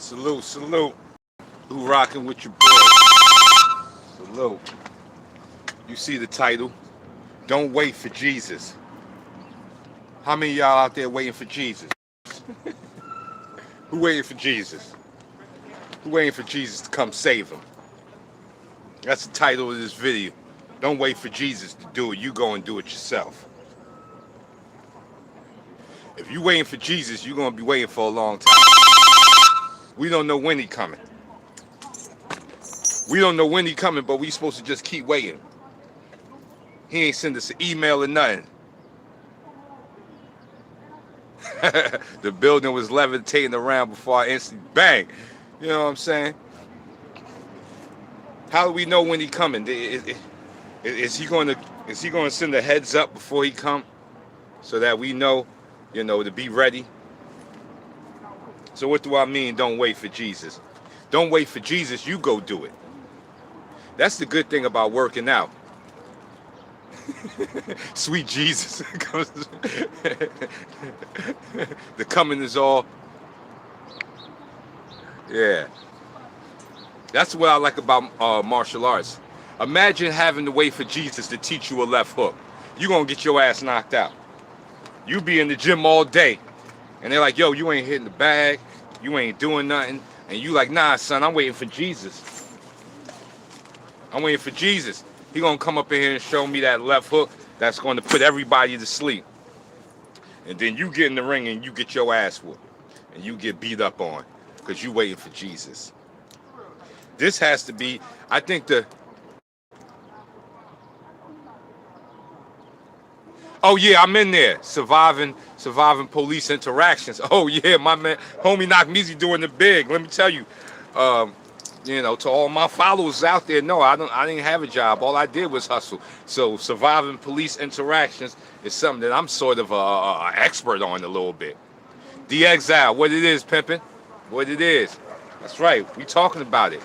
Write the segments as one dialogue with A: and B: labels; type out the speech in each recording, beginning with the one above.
A: Salute, salute. Who rocking with your boy? Salute. You see the title? Don't wait for Jesus. How many of y'all out there waiting for Jesus? Who waiting for Jesus? Who waiting for Jesus to come save him? That's the title of this video. Don't wait for Jesus to do it. You go and do it yourself. If you waiting for Jesus, you're going to be waiting for a long time. We don't know when he coming. We don't know when he coming, but we supposed to just keep waiting. He ain't send us an email or nothing. The building was levitating around before I instantly bang. You know what I'm saying? How do we know when he coming? Is he going to send a heads up before he come, so that we know, to be ready? So what do I mean? Don't wait for Jesus. Don't wait for Jesus. You go do it. That's the good thing about working out. Sweet Jesus. The coming is all. Yeah. That's what I like about martial arts. Imagine having to wait for Jesus to teach you a left hook. You're going to get your ass knocked out. You be in the gym all day. And they're like, yo, you ain't hitting the bag. You ain't doing nothing. And you like, nah, son, I'm waiting for Jesus. I'm waiting for Jesus. He going to come up in here and show me that left hook that's going to put everybody to sleep. And then you get in the ring and you get your ass whooped. And you get beat up on because you waiting for Jesus. This has to be, I think oh yeah, I'm in there. Surviving police interactions. Oh yeah, my man, homie knocked me doing the big. Let me tell you, to all my followers out there, no, I didn't have a job. All I did was hustle. So surviving police interactions is something that I'm sort of a expert on a little bit. The exile, what it is, pimping, what it is. That's right. We talking about it.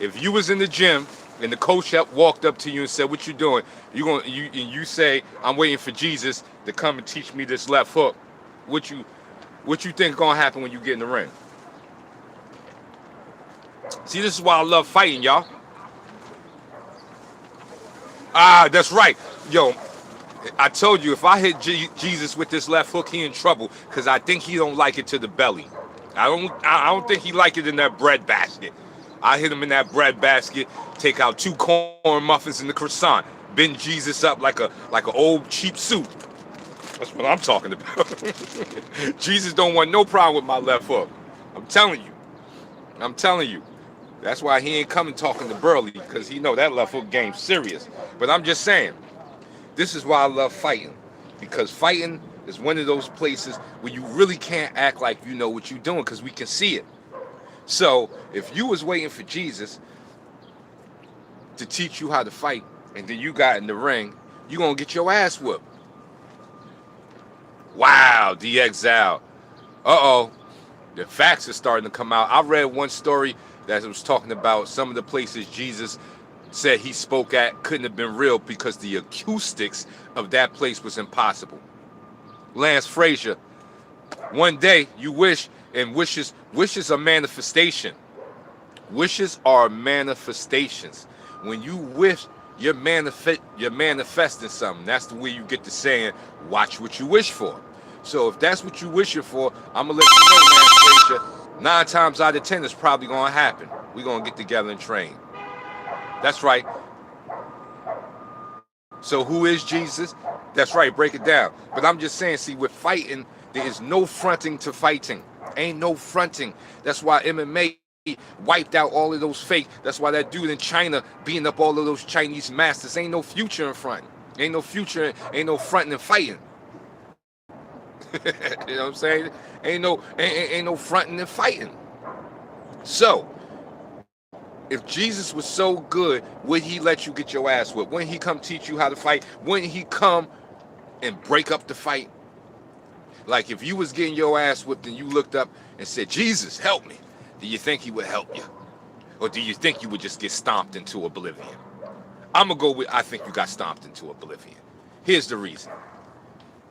A: If you was in the gym and the coach walked up to you and said, "What you doing?" You say, "I'm waiting for Jesus to come and teach me this left hook." What you think gonna happen when you get in the ring? See, this is why I love fighting, y'all. Ah, that's right, yo. I told you if I hit Jesus with this left hook, he in trouble because I think he don't like it to the belly. I don't think he like it in that bread basket. I hit him in that bread basket, take out 2 corn muffins and the croissant, bend Jesus up like an old cheap suit. That's what I'm talking about. Jesus don't want no problem with my left hook. I'm telling you. That's why he ain't coming talking to Burley, because he know that left hook game's serious. But I'm just saying, this is why I love fighting, because fighting is one of those places where you really can't act like you know what you're doing, because we can see it. So if you was waiting for Jesus to teach you how to fight, and then you got in the ring, you gonna get your ass whooped. Wow, the exile. Uh-oh. The facts are starting to come out. I read one story that was talking about some of the places Jesus said he spoke at couldn't have been real because the acoustics of that place was impossible. Lance Frazier, one day you wish, and wishes are manifestation. Wishes are manifestations. When you wish, you're manifesting something. That's the way you get to saying, watch what you wish for. So if that's what you wishing for, I'm gonna let you know, Lance Frazier, 9 times out of 10 it's probably gonna happen. We're gonna get together and train. That's right. So who is Jesus? That's right, break it down. But I'm just saying, see, with fighting, there is no fronting to fighting. Ain't no fronting. That's why MMA wiped out all of those fake. That's why that dude in China beating up all of those Chinese masters. Ain't no future in front. Ain't no future, ain't no fronting and fighting. You know what I'm saying? Ain't no fronting and fighting. So, if Jesus was so good, would he let you get your ass whipped? Wouldn't he come teach you how to fight? Wouldn't he come and break up the fight? Like if you was getting your ass whipped and you looked up and said, Jesus, help me. Do you think he would help you? Or do you think you would just get stomped into oblivion? I'm going to go with, I think you got stomped into oblivion. Here's the reason.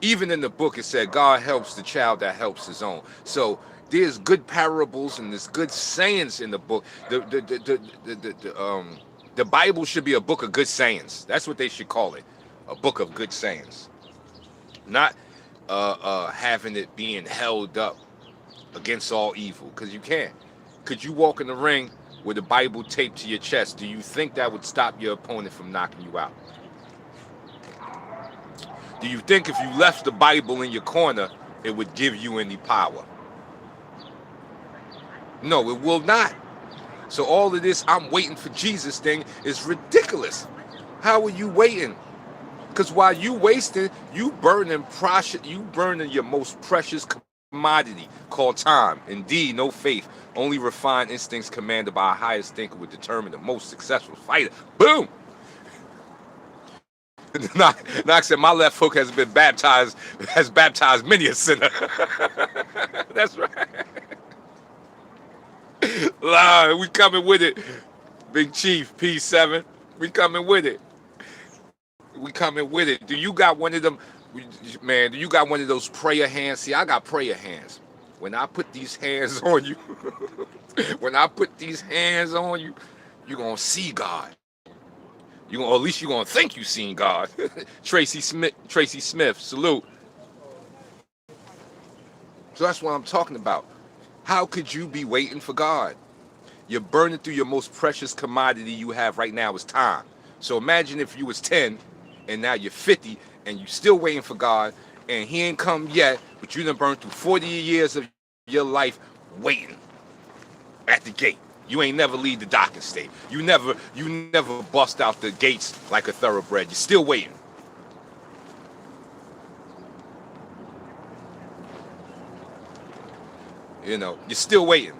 A: Even in the book, it said, God helps the child that helps his own. So There's good parables and there's good sayings in the book. The Bible should be a book of good sayings. That's what they should call it, a book of good sayings, not having it being held up against all evil. Because you can't. Could you walk in the ring with the Bible taped to your chest? Do you think that would stop your opponent from knocking you out? Do you think if you left the Bible in your corner, it would give you any power? No, it will not. So all of this I'm waiting for Jesus thing is ridiculous. How are you waiting? Because while you wasting, you burning your most precious commodity called time. Indeed, no faith. Only refined instincts commanded by our highest thinker would determine the most successful fighter. Boom! Knox said, my left hook has baptized many a sinner. That's right. Lord, we coming with it. Big Chief, P7. We coming with it. We coming with it. Do you got one of them, man, do you got one of those prayer hands? See, I got prayer hands. When I put these hands on you, you're going to see God. Or at least you're going to think you seen God. Tracy Smith, salute. So that's what I'm talking about. How could you be waiting for God? You're burning through your most precious commodity you have right now is time. So imagine if you was 10 and now you're 50 and you still waiting for God and he ain't come yet, but you done burned through 40 years of your life waiting at the gate. You ain't never leave the docking state. You never bust out the gates like a thoroughbred. You're still waiting. You're still waiting.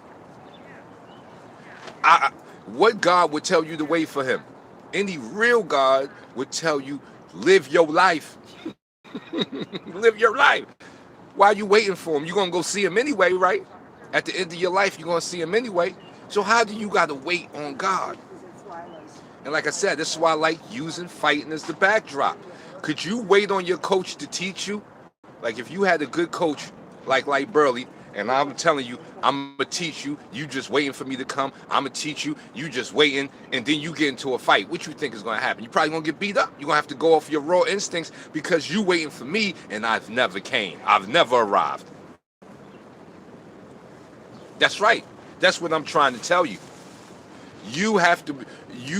A: What God would tell you to wait for him? Any real God would tell you, live your life. Live your life. Why are you waiting for him? You're going to go see him anyway, right? At the end of your life, you're going to see him anyway. So how do you got to wait on God? And like I said, this is why I like using fighting as the backdrop. Could you wait on your coach to teach you? Like if you had a good coach like Burley, and I'm telling you, I'm going to teach you, you just waiting for me to come, I'm going to teach you, you just waiting, and then you get into a fight. What you think is going to happen? You probably going to get beat up. You're going to have to go off your raw instincts because you waiting for me, and I've never came. I've never arrived. That's right. That's what I'm trying to tell you. You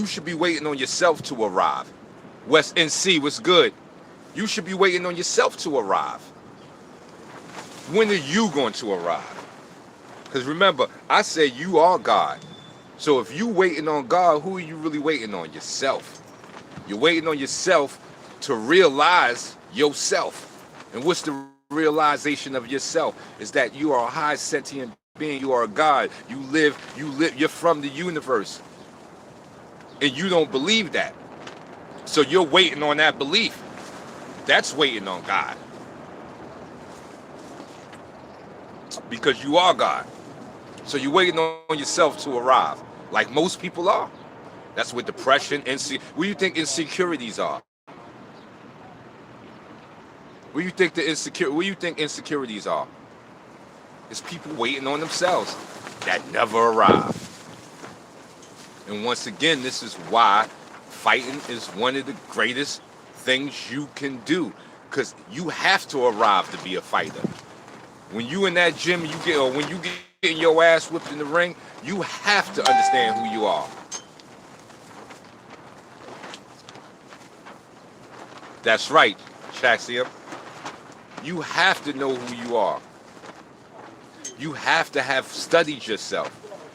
A: should be waiting on yourself to arrive. West NC, what's good? You should be waiting on yourself to arrive. When are you going to arrive? Because remember, I said you are God. So if you waiting on God, who are you really waiting on? Yourself. You're waiting on yourself to realize yourself. And what's the realization of yourself? Is that you are a high sentient being. You are a God. You're from the universe. And you don't believe that. So you're waiting on that belief. That's waiting on God. Because you are God. So you're waiting on yourself to arrive. Like most people are. That's what depression, what do you think insecurities are? What do you think insecurities are? It's people waiting on themselves that never arrive. And once again, this is why fighting is one of the greatest things you can do. Because you have to arrive to be a fighter. When you in that gym, when you getting your ass whipped in the ring, you have to understand who you are. That's right, Shaxium. You have to know who you are. You have to have studied yourself.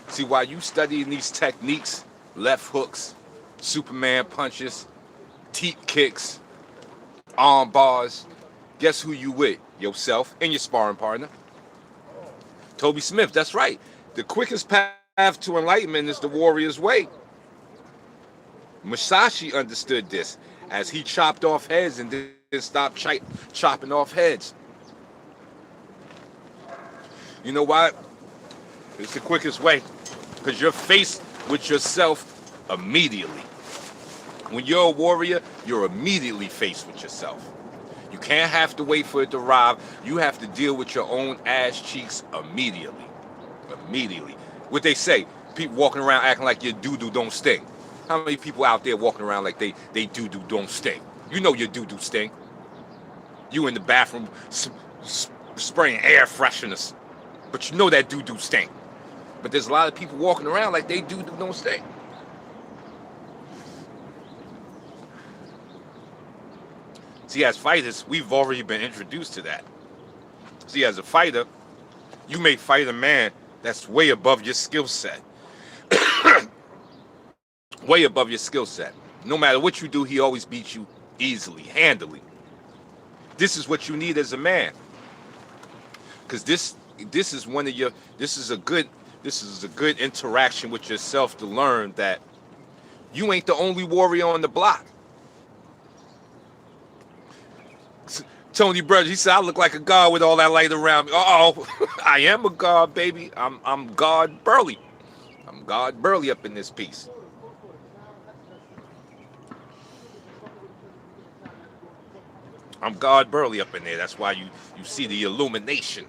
A: See, while you studying these techniques, left hooks, Superman punches, teep kicks, arm bars, guess who you with? Yourself and your sparring partner. Toby Smith, that's right. The quickest path to enlightenment is the warrior's way. Musashi understood this as he chopped off heads and then stopped chopping off heads. You know why? It's the quickest way. Because you're faced with yourself immediately. When you're a warrior, you're immediately faced with yourself. You can't have to wait for it to arrive. You have to deal with your own ass cheeks immediately. Immediately. What they say, people walking around acting like your doo-doo don't stink. How many people out there walking around like they doo-doo don't stink? You know your doo-doo stink. You in the bathroom spraying air fresheners. But you know that doo-doo stink. But there's a lot of people walking around like they doo-doo don't stink. See, as fighters, we've already been introduced to that. See, as a fighter, you may fight a man that's way above your skill set. Way above your skill set. No matter what you do, he always beats you easily, handily. This is what you need as a man. Because this is one of your, this is a good interaction with yourself to learn that you ain't the only warrior on the block. Tony Brothers, he said, I look like a god with all that light around me. Uh-oh, I am a god, baby. I'm God Burley. I'm God Burley up in this piece. I'm God Burley up in there. That's why you see the illumination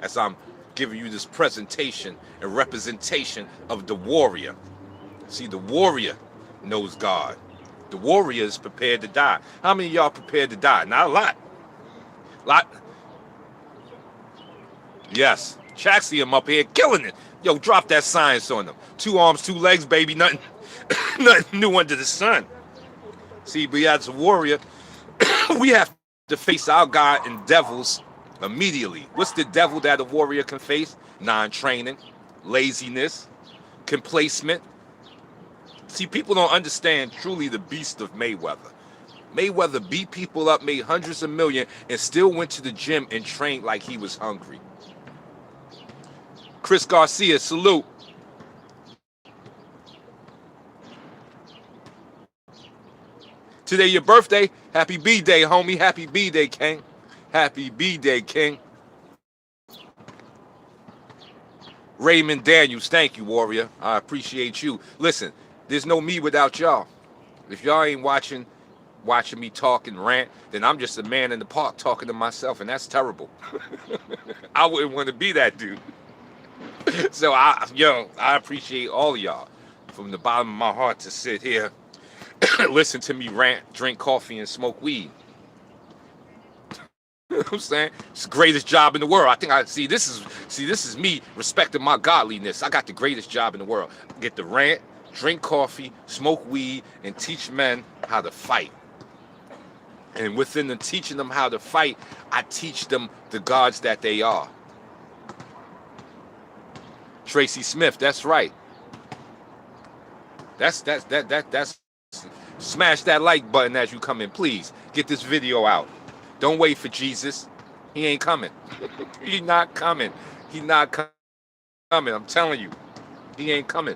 A: as I'm giving you this presentation and representation of the warrior. See, the warrior knows God. The warrior is prepared to die. How many of y'all prepared to die? Not a lot. Yes, Chaxium up here killing it. Yo, drop that science on them. 2 arms, 2 legs, baby. Nothing, nothing new under the sun. See, but as a warrior, we have to face our God and devils immediately. What's the devil that a warrior can face? Non-training, laziness, complacement. See, people don't understand truly the beast of Mayweather. Mayweather beat people up, made hundreds of millions, and still went to the gym and trained like he was hungry. Chris Garcia, salute. Today your birthday. Happy B-Day, homie. Happy B-Day, King. Happy B-Day, King. Raymond Daniels, thank you, warrior. I appreciate you. Listen, there's no me without y'all. If y'all ain't watching me talk and rant, then I'm just a man in the park talking to myself, and that's terrible. I wouldn't want to be that dude. So I appreciate all of y'all from the bottom of my heart to sit here, listen to me rant, drink coffee, and smoke weed. You know what I'm saying? It's the greatest job in the world. I think this is me respecting my godliness. I got the greatest job in the world. I get to rant, drink coffee, smoke weed, and teach men how to fight. And within the teaching them how to fight, I teach them the gods that they are. Tracy Smith, that's right. That's smash that like button as you come in, please. Get this video out. Don't wait for Jesus. He ain't coming. He's not coming. He's not coming. I'm telling you. He ain't coming.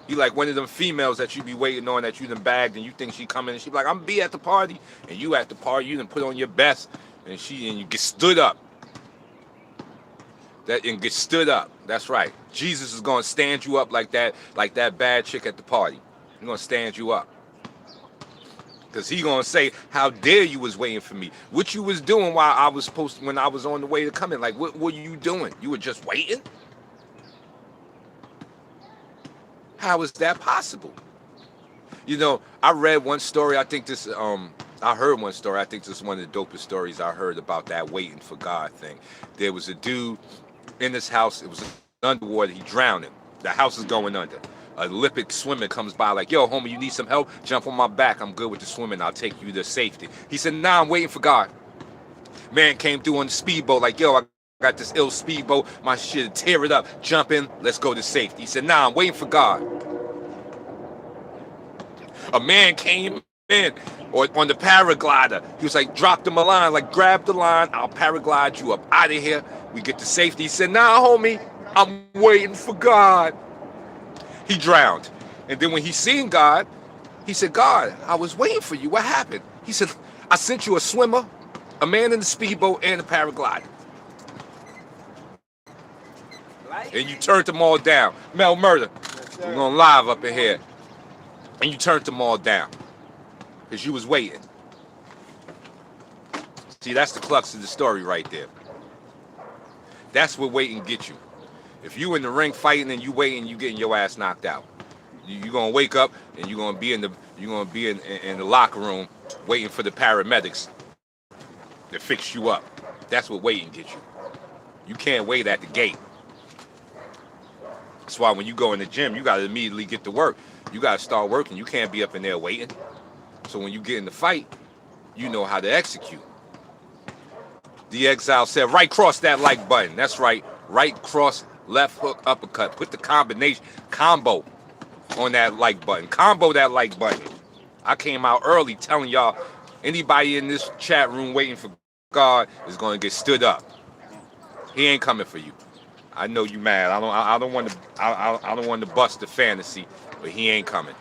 A: He like one of them females that you be waiting on that you done bagged and you think she coming and she be like, I'm gonna be at the party. And you at the party, you done put on your best and you get stood up. And get stood up. That's right. Jesus is gonna stand you up like that bad chick at the party. He's gonna stand you up. Because he gonna say, how dare you was waiting for me? What you was doing while I was when I was on the way to come in? Like, what were you doing? You were just waiting? How is that possible? You know, I read one story. I heard one story. I think this is one of the dopest stories I heard about that waiting for God thing. There was a dude in his house. It was underwater. He drowned. The house is going under. An Olympic swimmer comes by like, yo, homie, you need some help? Jump on my back. I'm good with the swimming. I'll take you to safety. He said, nah, I'm waiting for God. Man came through on the speedboat like, yo, I got this ill speedboat. My shit, tear it up. Jump in. Let's go to safety. He said, nah, I'm waiting for God. A man came in on the paraglider. He was like, drop him a line. Like, grab the line. I'll paraglide you up out of here. We get to safety. He said, nah, homie, I'm waiting for God. He drowned. And then when he seen God, he said, God, I was waiting for you. What happened? He said, I sent you a swimmer, a man in the speedboat, and a paraglider. And you turned them all down. Mel Murder. Yes, we're going live up in here. And you turned them all down. Because you was waiting. See, that's the crux of the story right there. That's what waiting get you. If you in the ring fighting and you waiting, you getting your ass knocked out. You gonna wake up and in the locker room waiting for the paramedics to fix you up. That's what waiting gets you. You can't wait at the gate. That's why when you go in the gym, you gotta immediately get to work. You gotta start working. You can't be up in there waiting. So when you get in the fight, you know how to execute. The Exile said, right cross that like button. That's right. Right cross, left hook, uppercut. Put the combo on that like button. Combo that like button. I came out early telling y'all, anybody in this chat room waiting for God is going to get stood up. He ain't coming for you. I know you mad. I don't want to bust the fantasy, but he ain't coming.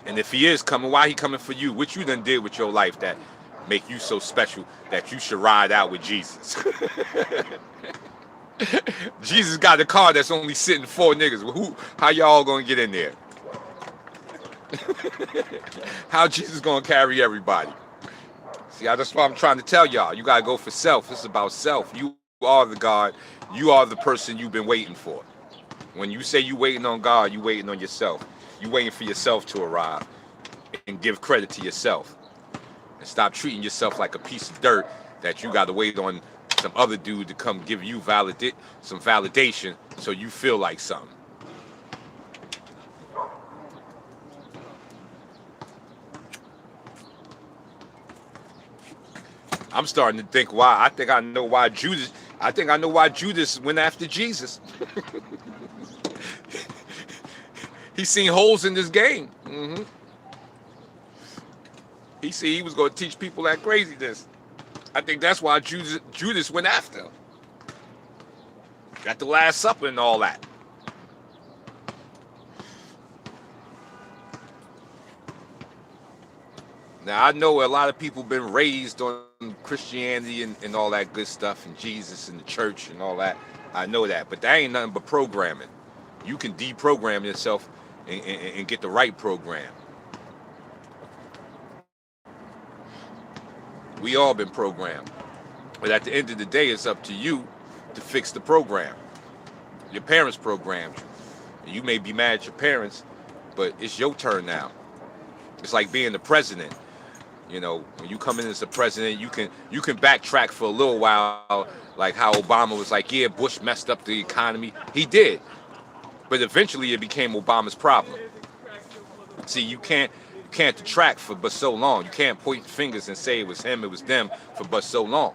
A: And if he is coming, why he coming for you? What you done did with your life that make you so special that you should ride out with Jesus? Jesus got a car that's only sitting 4 niggas. How y'all gonna get in there? How Jesus gonna carry everybody? See, that's what I'm trying to tell y'all. You gotta go for self. It's about self. You are the God. You are the person you've been waiting for. When you say you waiting on God, you waiting on yourself. You waiting for yourself to arrive and give credit to yourself. And stop treating yourself like a piece of dirt that you got to wait on some other dude to come give you some validation so you feel like something. I'm starting to think why. I think I know why Judas went after Jesus. He seen holes in this game. Mm-hmm. He said he was going to teach people that craziness. I think that's why Judas went after him. Got the Last Supper and all that. Now, I know a lot of people been raised on Christianity and all that good stuff, and Jesus and the church and all that. I know that, but that ain't nothing but programming. You can deprogram yourself and get the right program. We all been programmed. But at the end of the day, it's up to you to fix the program. Your parents programmed you. You may be mad at your parents, but it's your turn now. It's like being the president. You know, when you come in as the president, you can backtrack for a little while, like how Obama was like, yeah, Bush messed up the economy. He did. But eventually it became Obama's problem. See, you can't detract for but so long. You can't point fingers and say it was him, it was them for but so long.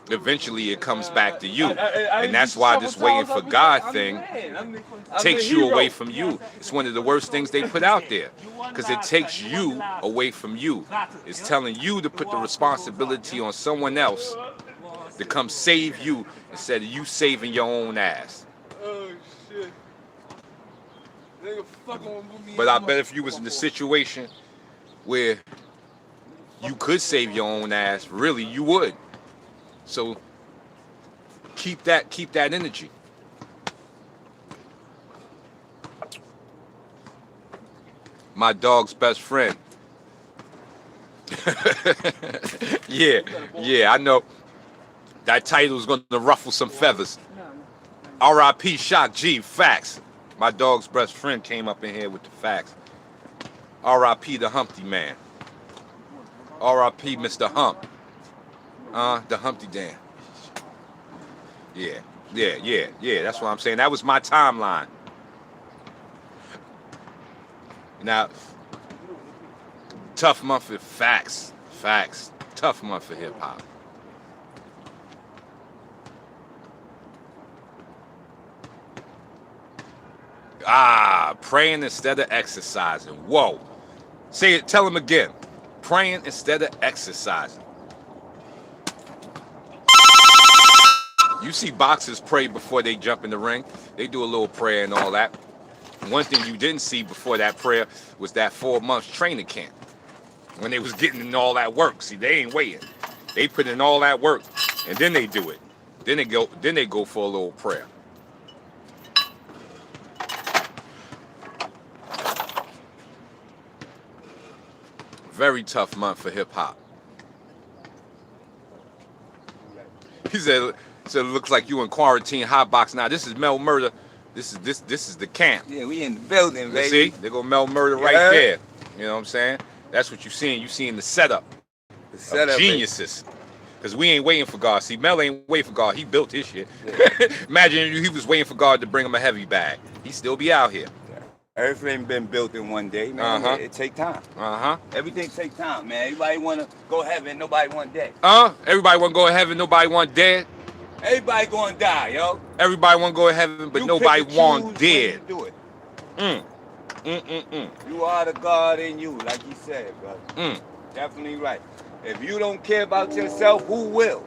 A: Eventually it comes back to you. And that's why this waiting for God thing takes you away from you. It's one of the worst things they put out there. Because it takes you away from you. It's telling you to put the responsibility on someone else to come save you instead of you saving your own ass. Oh, shit. But I bet if you was in a situation where you could save your own ass, really you would. So keep that energy. My dog's best friend. Yeah, I know. That title's gonna ruffle some feathers. R.I.P. Shock G, facts. My dog's best friend came up in here with the facts. R.I.P. the Humpty Man. R.I.P. Mr. Hump. The Humpty Dan. Yeah. That's what I'm saying. That was my timeline. Now, tough month for facts. Tough month for hip hop. Praying instead of exercising. Whoa. Say it, tell him again. Praying instead of exercising. You see boxers pray before they jump in the ring. They do a little prayer and all that. One thing you didn't see before that prayer was that 4 months training camp. When they was getting in all that work. See, they ain't waiting. They put in all that work and then they do it. Then they go for a little prayer. Very tough month for hip hop. He said, "So it looks like you in quarantine hot box now. This is Mel Murder. This is the camp.
B: Yeah, we in the building, baby.
A: See, they go Mel Murder right there. You know what I'm saying? That's what you seeing. You seeing the setup of geniuses. Because we ain't waiting for God. See, Mel ain't waiting for God. He built his shit. Yeah. Imagine he was waiting for God to bring him a heavy bag. He'd still be out here.
B: Yeah. Everything been built in one day, man. It take time. Everything take time, man. Everybody want to go heaven, nobody want dead.
A: Everybody want to go to heaven, nobody want dead.
B: Everybody gonna die, yo.
A: Everybody want to go to heaven, but nobody want dead.
B: Do it. You are the God in you, like you said, brother. Definitely right. If you don't care about yourself, who will?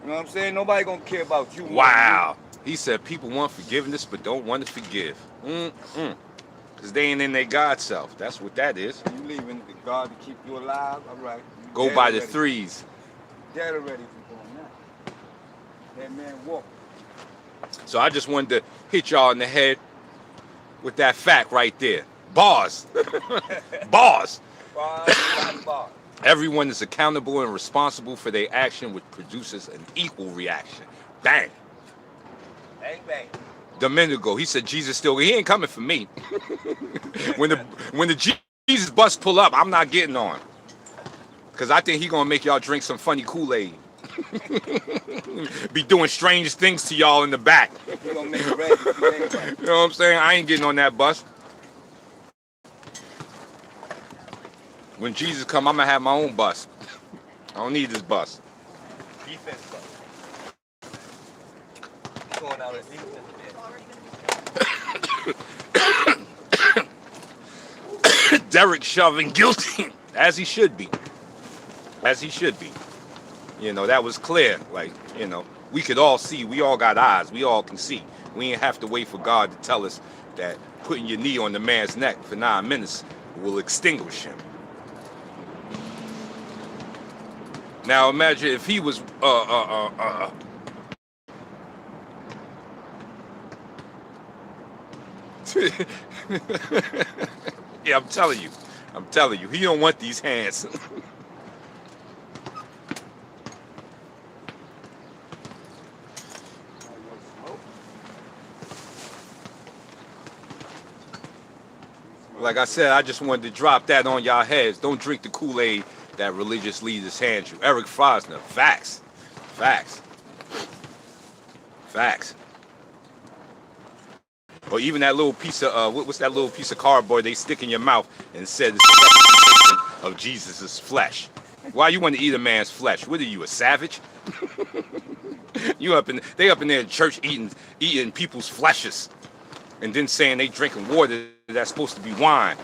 B: You know what I'm saying? Nobody gonna care about you.
A: Wow. He said people want forgiveness, but don't want to forgive. Because they ain't in their God self. That's what that is.
B: You leaving the God to keep you alive? All right.
A: Go by the threes.
B: Dead already for going now. That man walk.
A: So I just wanted to hit y'all in the head with that fact right there. Bars. Bars.
B: Bars.
A: Everyone is accountable and responsible for their action, which produces an equal reaction. Bang.
B: Bang, bang.
A: Domenico, he said Jesus still, he ain't coming for me. when the Jesus bus pull up, I'm not getting on. Because I think he gonna make y'all drink some funny Kool-Aid. Be doing strange things to y'all in the back.
B: He gonna make it ready.
A: You know what I'm saying? I ain't getting on that bus. When Jesus come, I'm gonna have my own bus. I don't need this bus.
B: Defense bus. Going out at defense.
A: Derek shoving guilty, as he should be. As he should be. You know, that was clear. Like, you know, we could all see. We all got eyes. We all can see. We ain't have to wait for God to tell us that putting your knee on the man's neck for 9 minutes will extinguish him. Now imagine if he was yeah, I'm telling you, he don't want these hands. Like I said, I just wanted to drop that on y'all heads. Don't drink the Kool-Aid that religious leaders hand you. Eric Fosner, facts. Or even that little piece of, what's that little piece of cardboard they stick in your mouth and said it's a representation of Jesus' flesh. Why you want to eat a man's flesh? What are you, a savage? They up in there in church eating people's fleshes. And then saying they drinking water that's supposed to be wine.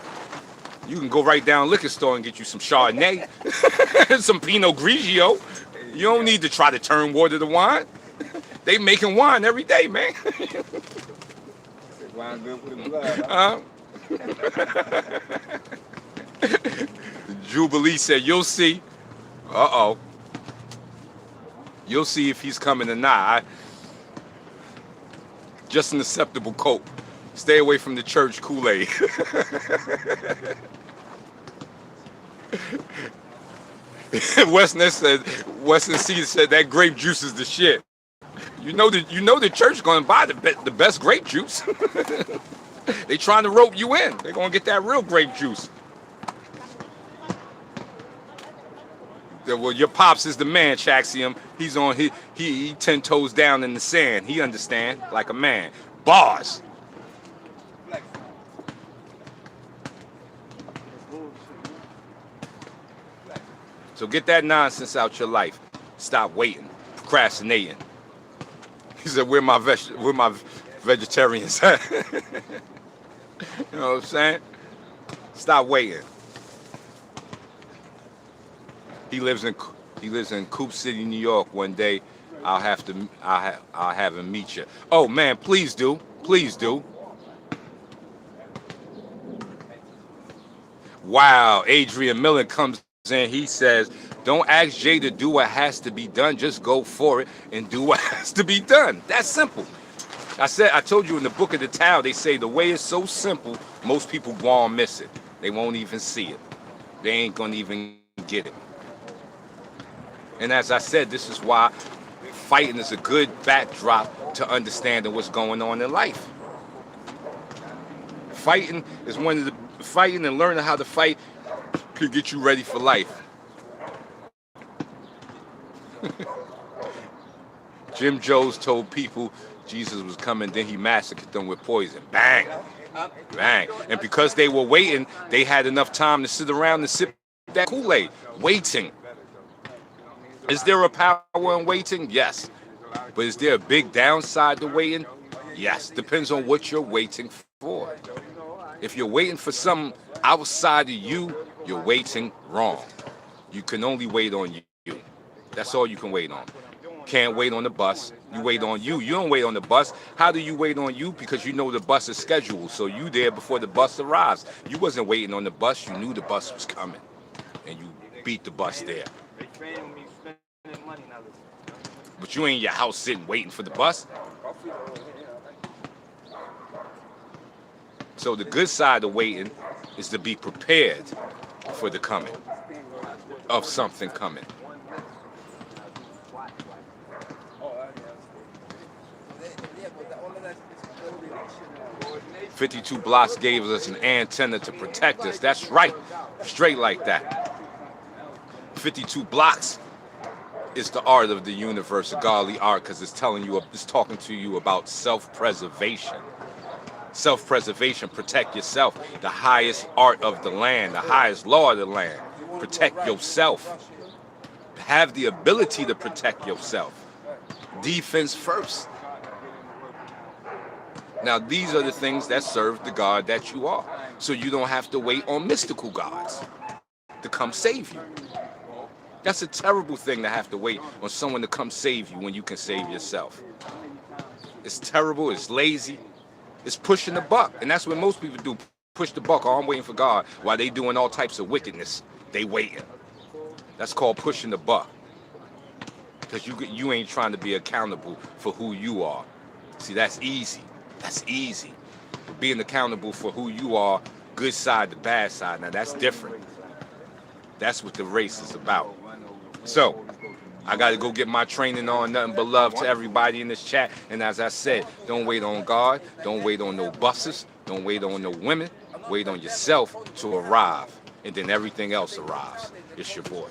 A: You can go right down liquor store and get you some Chardonnay, some Pinot Grigio. You don't need to try to turn water to wine. They making wine every day, man.
B: Wine good for the blood.
A: Jubilee said, "You'll see." Uh-oh. You'll see if he's coming or not. Just an acceptable cope. Stay away from the church Kool-Aid. Weston C said that grape juice is the shit. You know the church gonna buy the best grape juice. They trying to rope you in. They're gonna get that real grape juice. Well, your pops is the man, Chaxium. He's on he 10 toes down in the sand. He understand like a man. Bars. So get that nonsense out your life. Stop waiting, procrastinating. He said, where my vegetarians at? You know what I'm saying? Stop waiting. He lives in Coop City, New York. One day, I'll have him meet you. Oh man, please do. Wow, Adrian Miller comes in. He says, "Don't ask Jay to do what has to be done. Just go for it and do what has to be done." That's simple. I told you in the book of the Tao, they say the way is so simple, most people won't miss it. They won't even see it. They ain't gonna even get it. And as I said, this is why fighting is a good backdrop to understanding what's going on in life. Fighting is one of the fighting and learning how to fight could get you ready for life. Jim Jones told people Jesus was coming, then he massacred them with poison. Bang! Bang. And because they were waiting, they had enough time to sit around and sip that Kool-Aid. Waiting. Is there a power in waiting? Yes. But is there a big downside to waiting? Yes. Depends on what you're waiting for. If you're waiting for something outside of you, you're waiting wrong. You can only wait on you. That's all you can wait on. Can't wait on the bus. You wait on you. You don't wait on the bus. How do you wait on you? Because you know the bus is scheduled. So you there before the bus arrives. You wasn't waiting on the bus. You knew the bus was coming. And you beat the bus there. But you ain't in your house sitting waiting for the bus. So the good side of waiting is to be prepared for the coming of something coming. 52 blocks gave us an antenna to protect us. That's right. Straight like that. 52 blocks is the art of the universe, a godly art, because it's talking to you about self-preservation. Self-preservation, protect yourself. The highest art of the land, the highest law of the land. Protect yourself. Have the ability to protect yourself. Defense first. Now, these are the things that serve the God that you are. So you don't have to wait on mystical gods to come save you. That's a terrible thing to have to wait on someone to come save you when you can save yourself. It's terrible, it's lazy, it's pushing the buck. And that's what most people do, push the buck. Oh, I'm waiting for God while they doing all types of wickedness. They waiting. That's called pushing the buck. Because you ain't trying to be accountable for who you are. See, that's easy. That's easy. Being accountable for who you are, good side to bad side, now that's different. That's what the race is about. So, I got to go get my training on. Nothing but love to everybody in this chat. And as I said, don't wait on God. Don't wait on no buses. Don't wait on no women. Wait on yourself to arrive. And then everything else arrives. It's your boy.